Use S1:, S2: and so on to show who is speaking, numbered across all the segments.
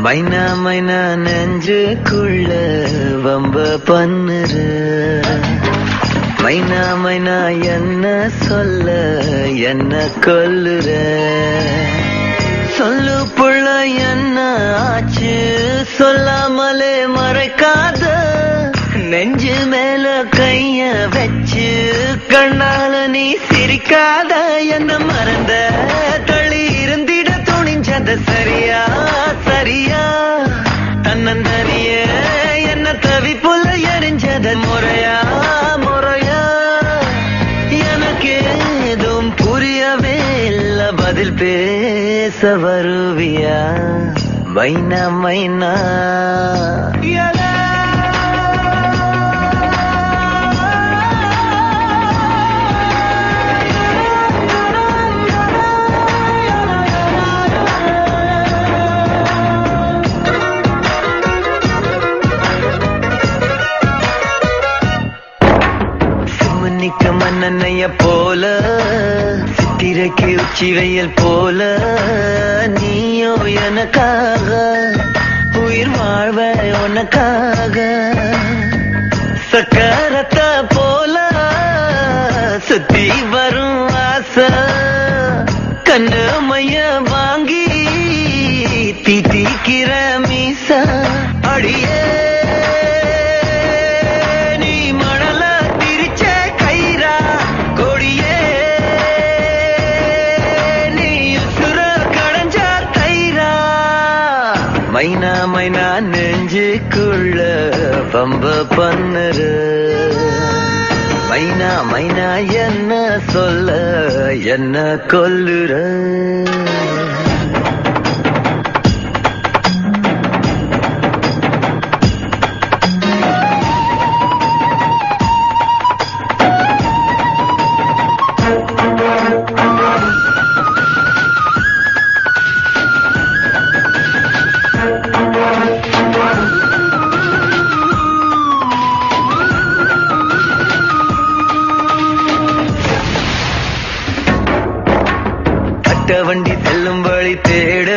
S1: மைனா மைனா நெஞ்சுக்குள்ள வம்ப பண்ணுற மைனா மைனா என்ன சொல்ல என்ன கொல்லுற சொல்லு புள்ள என்ன ஆச்சு சொல்லாமலே மறைக்காத நெஞ்சு மேல கைய வச்சு கண்ணால நீ சிரிக்காத என்ன மறந்த தள்ளி இருந்திட துணிஞ்சத சரியா சரியா தன்னந்தனிய என்ன தவிப்புல எரிஞ்சத முறையா முறையா எனக்கு ஏதும் புரியவே இல்ல பதில் பேச வருவியா மைனா மைனா மன்னனைய போல சித்திரைக்கு உச்சி வெயில் போல நீயோ எனக்காக உயிர் வாழ்வ உனக்காக சக்கரத்தை போல சுத்தி வரும் ஆசை கண்ணு மைய வாங்கி தீக்கிற மீச அடியே மைனா மைனா நெஞ்சுக்குள்ள பம்ப பண்ணுற மைனா மைனா என்ன சொல்ல என்ன கொல்லுற வண்டி செல்லும் வழி தேட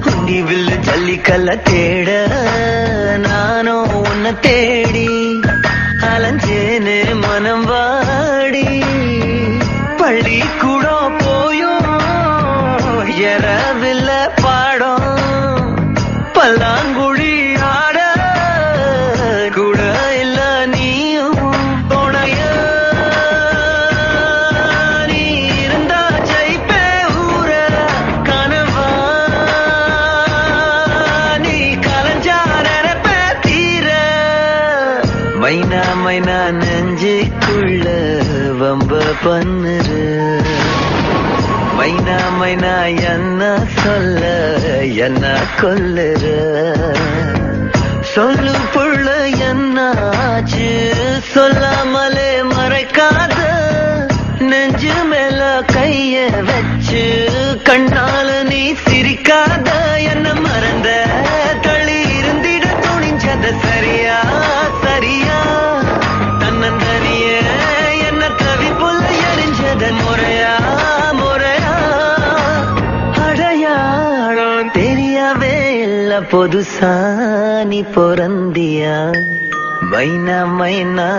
S1: உண்டி வில்லு ஜல்லிக்கல்ல தேட நானும் உன்னை தேடி அலைஞ்சேனே மனம் வாடி பள்ளி கூட போயும் எறவில்ல பாடம் பல்லாங்குழி ஆட கூட இல்ல நீயும் மைனா மைனா நெஞ்சுக்குள்ள வம்ப பண்ணுற மைனா மைனா என்ன சொல்ல என்ன கொல்லுற சொல்லு புள்ள என்ன ஆச்சு சொல்லாமலே மறைக்காத நெஞ்சு மேல கைய வச்சு கண்ணால நீ சிரிக்காத என்ன மறந்த தள்ளி இருந்திட துணிஞ்சத சரியா சரியா தன்னந்தனிய என்ன தவிப்புல எரிஞ்சத முறையா முறையா அடையாளம் தெரியவே இல்ல பொதுசா நீ பொறந்தியா மைனா மைனா